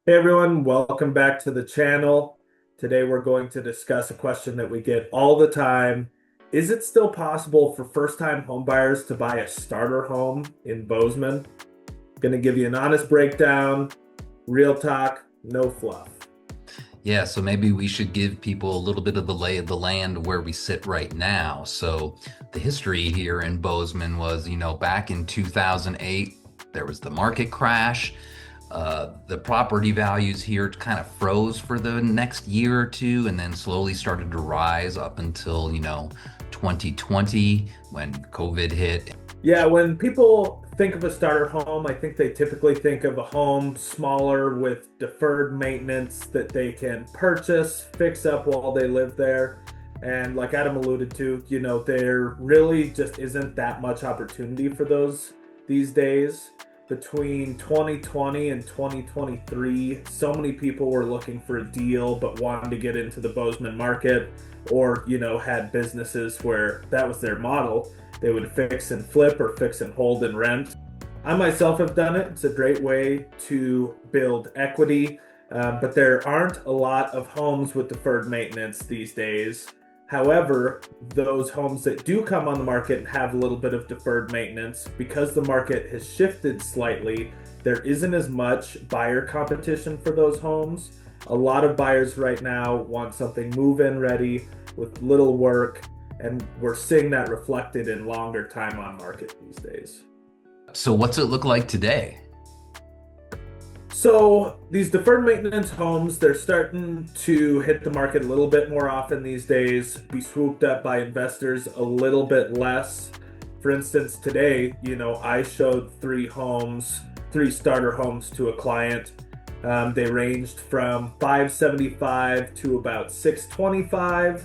Hey everyone, welcome back to the channel. Today we're going to discuss a question that we get all the time. Is it still possible for first-time homebuyers to buy a starter home in Bozeman? Going to give you an honest breakdown, real talk, no fluff. Yeah, so maybe we should give people a little bit of the lay of the land where we sit right now. So the history here in Bozeman was, back in 2008, there was the market crash. The property values here kind of froze for the next year or two and then slowly started to rise up until, 2020 when COVID hit. Yeah, when people think of a starter home, I think they typically think of a home smaller with deferred maintenance that they can purchase, fix up while they live there. And like Adam alluded to, there really just isn't that much opportunity for those these days. Between 2020 and 2023, so many people were looking for a deal but wanted to get into the Bozeman market or, had businesses where that was their model. They would fix and flip or fix and hold and rent. I myself have done it. It's a great way to build equity, but there aren't a lot of homes with deferred maintenance these days. However, those homes that do come on the market and have a little bit of deferred maintenance, because the market has shifted slightly, there isn't as much buyer competition for those homes. A lot of buyers right now want something move-in ready with little work, and we're seeing that reflected in longer time on market these days. So what's it look like today? So these deferred maintenance homes, they're starting to hit the market a little bit more often these days, be swooped up by investors a little bit less. For instance, today, I showed three starter homes to a client. They ranged from 575 to about 625,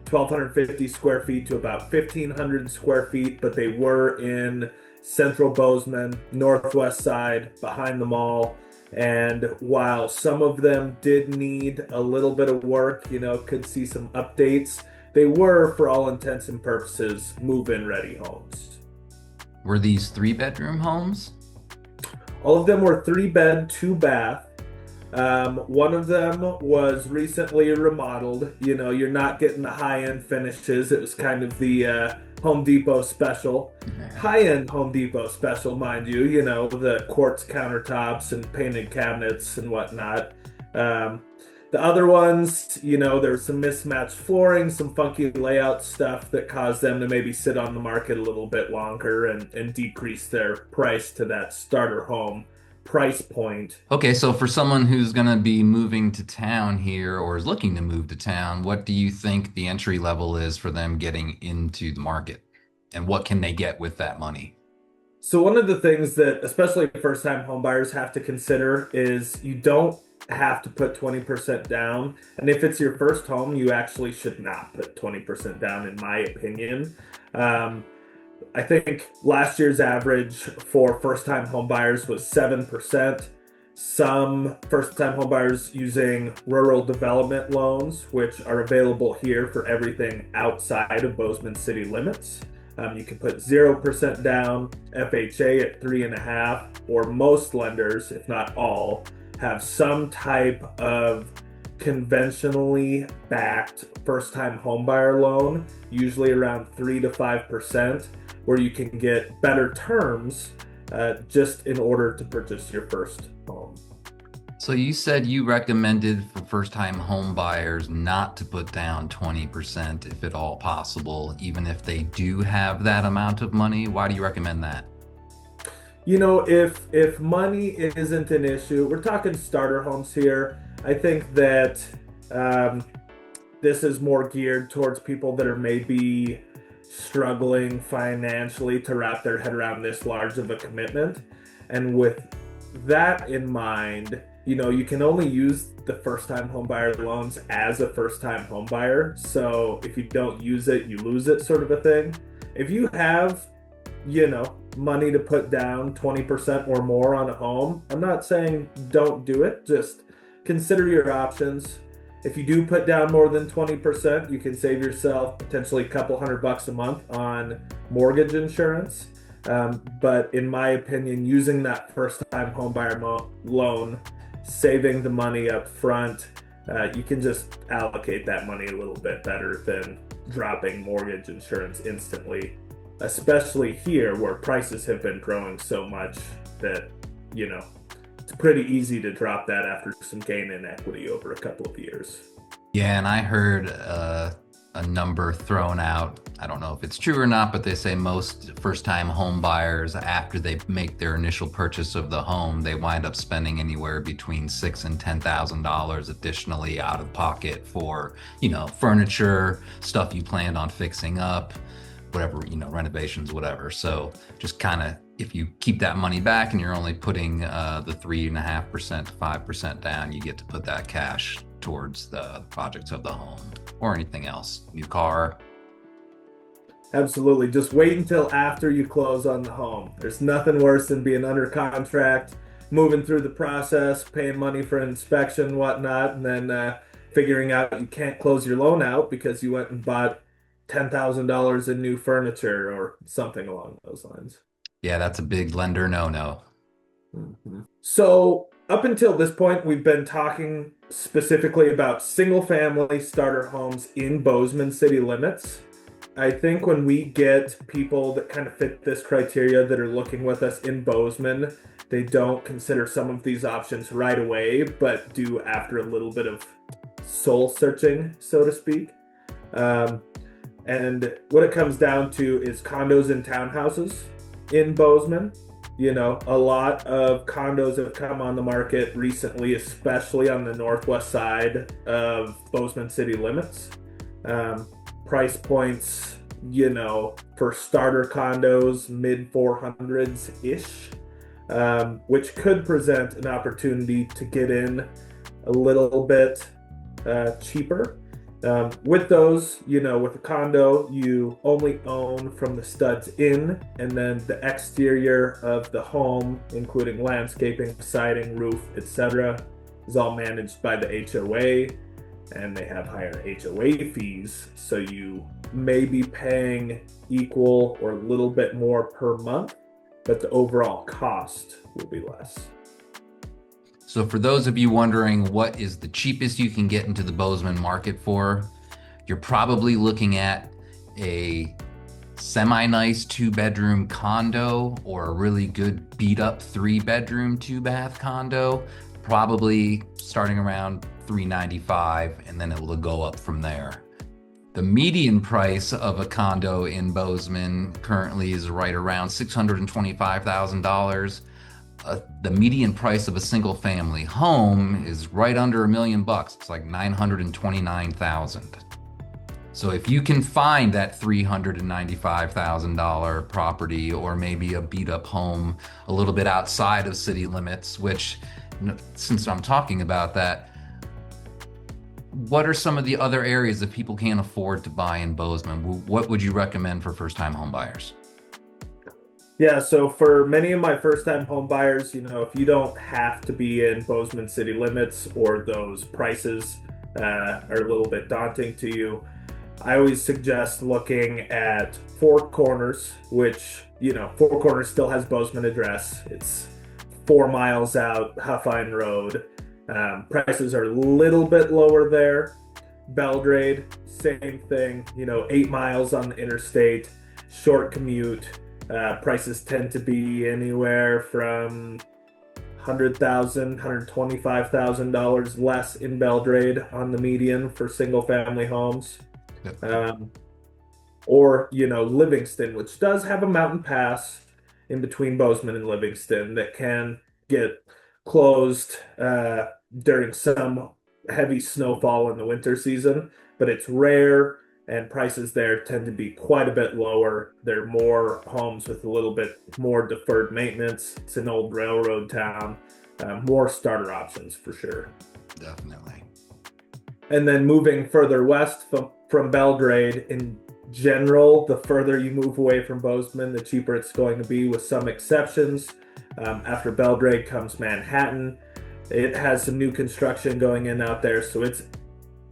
1,250 square feet to about 1,500 square feet, but they were in central Bozeman, northwest side, behind the mall. And while some of them did need a little bit of work, could see some updates, they were, for all intents and purposes, move-in ready homes. Were these three-bedroom homes? All of them were 3 bed, 2 bath. One of them was recently remodeled. You're not getting the high-end finishes. It was kind of the Home Depot special. High-end Home Depot special, mind you, the quartz countertops and painted cabinets and whatnot. The other ones, there was some mismatched flooring, some funky layout stuff that caused them to maybe sit on the market a little bit longer and decrease their price to that starter home price point. Okay, so for someone who's going to be moving to town here or is looking to move to town, what do you think the entry level is for them getting into the market? And what can they get with that money? So one of the things that especially first-time home buyers have to consider is you don't have to put 20% down. And if it's your first home, you actually should not put 20% down, in my opinion. Um, I think last year's average for first-time home buyers was 7%. Some first-time home buyers using rural development loans, which are available here for everything outside of Bozeman city limits. You can put 0% down, FHA at 3.5, or most lenders, if not all, have some type of conventionally backed first-time homebuyer loan, usually around 3 to 5%, where you can get better terms just in order to purchase your first home. So you said you recommended for first-time home buyers not to put down 20% if at all possible, even if they do have that amount of money. Why do you recommend that? If money isn't an issue, we're talking starter homes here. I think that this is more geared towards people that are maybe struggling financially to wrap their head around this large of a commitment. And with that in mind, you can only use the first time homebuyer loans as a first time homebuyer. So if you don't use it, you lose it, sort of a thing. If you have, money to put down 20% or more on a home, I'm not saying don't do it, just consider your options. If you do put down more than 20%, you can save yourself potentially a couple $100 a month on mortgage insurance. But in my opinion, using that first time homebuyer loan saving the money up front, you can just allocate that money a little bit better than dropping mortgage insurance instantly, especially here where prices have been growing so much that, you know, it's pretty easy to drop that after some gain in equity over a couple of years. Yeah, and I heard a number thrown out. I don't know if it's true or not, but they say most first-time home buyers, after they make their initial purchase of the home, they wind up spending anywhere between $6,000 and $10,000 additionally out of pocket for, furniture, stuff you planned on fixing up, whatever, renovations, whatever. So just kind of, if you keep that money back and you're only putting the 3.5% to 5% down, you get to put that cash towards the projects of the home or anything else, new car. Absolutely. Just wait until after you close on the home. There's nothing worse than being under contract, moving through the process, paying money for inspection, whatnot, and then figuring out you can't close your loan out because you went and bought $10,000 in new furniture or something along those lines. Yeah, that's a big lender no-no. So, up until this point, we've been talking specifically about single family starter homes in Bozeman city limits. I think when we get people that kind of fit this criteria that are looking with us in Bozeman, they don't consider some of these options right away, but do after a little bit of soul searching, so to speak. And what it comes down to is condos and townhouses in Bozeman. A lot of condos have come on the market recently, especially on the northwest side of Bozeman city limits. Price points, for starter condos, mid 400s-ish, which could present an opportunity to get in a little bit cheaper. With those, with a condo, you only own from the studs in, and then the exterior of the home, including landscaping, siding, roof, etc., is all managed by the HOA, and they have higher HOA fees, so you may be paying equal or a little bit more per month, but the overall cost will be less. So for those of you wondering what is the cheapest you can get into the Bozeman market for, you're probably looking at a semi-nice 2-bedroom condo or a really good beat-up 3-bedroom 2-bath condo, probably starting around $395, and then it will go up from there. The median price of a condo in Bozeman currently is right around $625,000. The median price of a single family home is right under $1 million. It's like $929,000. So if you can find that $395,000 property, or maybe a beat up home a little bit outside of city limits, which, since I'm talking about that, what are some of the other areas that people can't afford to buy in Bozeman? What would you recommend for first time home buyers? Yeah, so for many of my first-time home buyers, if you don't have to be in Bozeman city limits or those prices are a little bit daunting to you, I always suggest looking at Four Corners, which, Four Corners still has Bozeman address. It's 4 miles out, Huffine Road. Prices are a little bit lower there. Belgrade, same thing, 8 miles on the interstate, short commute. Prices tend to be anywhere from $100,000, $125,000 less in Belgrade on the median for single family homes. Or, Livingston, which does have a mountain pass in between Bozeman and Livingston that can get closed during some heavy snowfall in the winter season, but it's rare. And prices there tend to be quite a bit lower. They're more homes with a little bit more deferred maintenance. It's an old railroad town. More starter options for sure. Definitely. And then moving further west from Belgrade, in general, the further you move away from Bozeman, the cheaper it's going to be, with some exceptions. After Belgrade comes Manhattan. It has some new construction going in out there, so its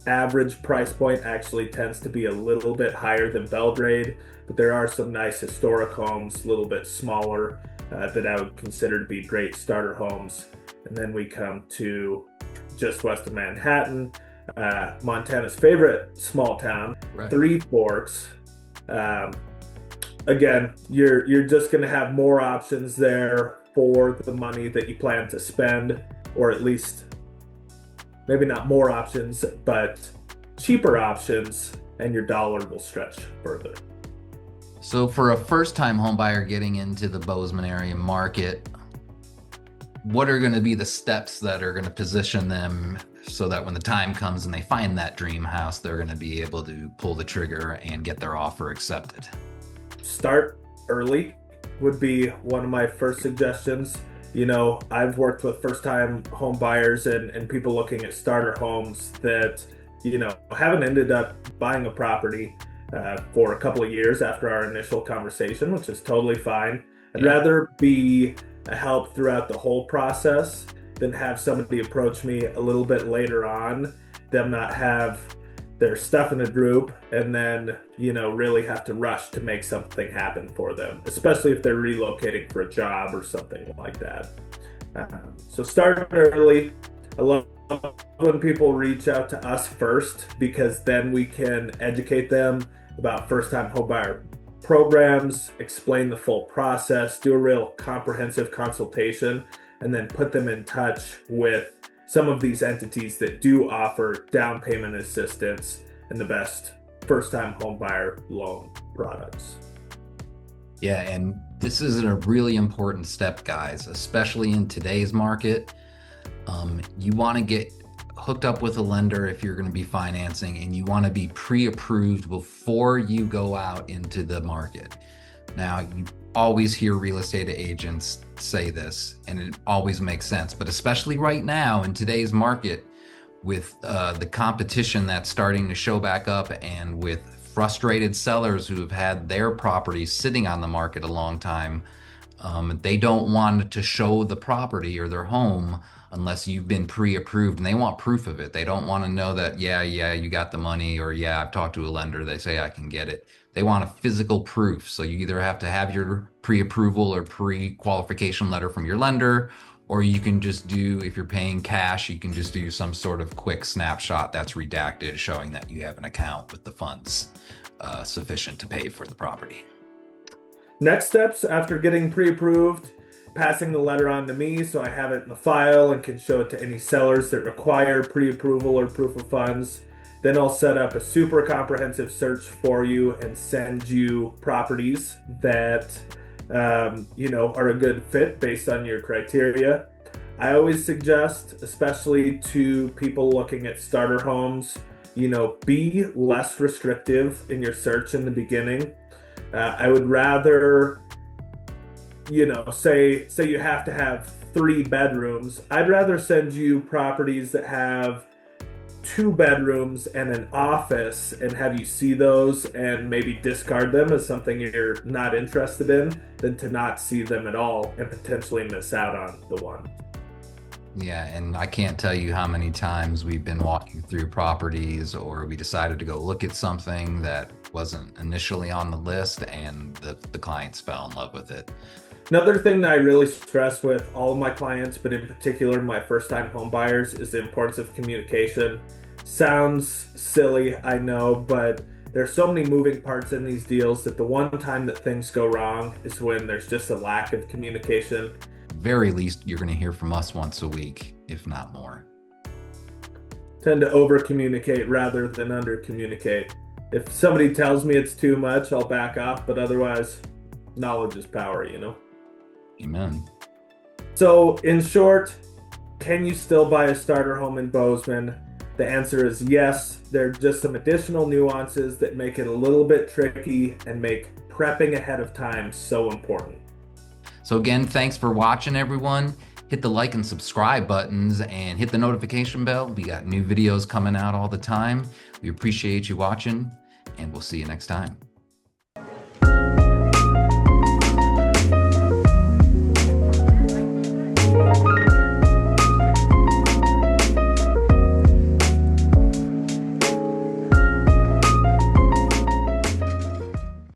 average price point actually tends to be a little bit higher than Belgrade, but there are some nice historic homes, a little bit smaller, that I would consider to be great starter homes and then we come to just west of Manhattan, Montana's favorite small town, Right. Three Forks. Um, Again, you're just going to have more options there for the money that you plan to spend, or at least maybe not more options, but cheaper options, and your dollar will stretch further. So for a first-time home buyer getting into the Bozeman area market, what are going to be the steps that are going to position them so that when the time comes and they find that dream house, they're going to be able to pull the trigger and get their offer accepted? Start early would be one of my first suggestions. I've worked with first-time home buyers and people looking at starter homes that, haven't ended up buying a property for a couple of years after our initial conversation, which is totally fine. I'd rather be a help throughout the whole process than have somebody approach me a little bit later on, them not have their stuff in a group, and then, really have to rush to make something happen for them, especially if they're relocating for a job or something like that. So start early. I love when people reach out to us first, because then we can educate them about first-time homebuyer programs, explain the full process, do a real comprehensive consultation, and then put them in touch with some of these entities that do offer down payment assistance and the best first-time homebuyer loan products. Yeah, and this is a really important step, guys, especially in today's market. You want to get hooked up with a lender if you're going to be financing, and you want to be pre-approved before you go out into the market. Now, you always hear real estate agents say this, and it always makes sense, but especially right now in today's market with the competition that's starting to show back up, and with frustrated sellers who have had their properties sitting on the market a long time, they don't want to show the property or their home unless you've been pre-approved, and they want proof of it. They don't want to know that, yeah, you got the money, or yeah, I've talked to a lender, they say I can get it. They want a physical proof. So you either have to have your pre-approval or pre-qualification letter from your lender, or you can just do, if you're paying cash, you can just do some sort of quick snapshot that's redacted showing that you have an account with the funds sufficient to pay for the property. Next steps after getting pre-approved, passing the letter on to me so I have it in the file and can show it to any sellers that require pre-approval or proof of funds. Then I'll set up a super comprehensive search for you and send you properties that are a good fit based on your criteria. I always suggest, especially to people looking at starter homes, be less restrictive in your search in the beginning. I would rather, say you have to have 3 bedrooms. I'd rather send you properties that have 2 bedrooms and an office and have you see those and maybe discard them as something you're not interested in, than to not see them at all and potentially miss out on the one. Yeah, and I can't tell you how many times we've been walking through properties, or we decided to go look at something that wasn't initially on the list, and the clients fell in love with it. Another thing that I really stress with all of my clients, but in particular my first-time home buyers, is the importance of communication. Sounds silly, I know, but there's so many moving parts in these deals that the one time that things go wrong is when there's just a lack of communication. Very least, you're going to hear from us once a week, if not more. Tend to over communicate rather than under communicate. If somebody tells me it's too much, I'll back off, but otherwise, knowledge is power, Amen. So in short, can you still buy a starter home in Bozeman? The answer is yes. There are just some additional nuances that make it a little bit tricky and make prepping ahead of time so important. So again, thanks for watching, everyone. Hit the like and subscribe buttons and hit the notification bell. We got new videos coming out all the time. We appreciate you watching, and we'll see you next time.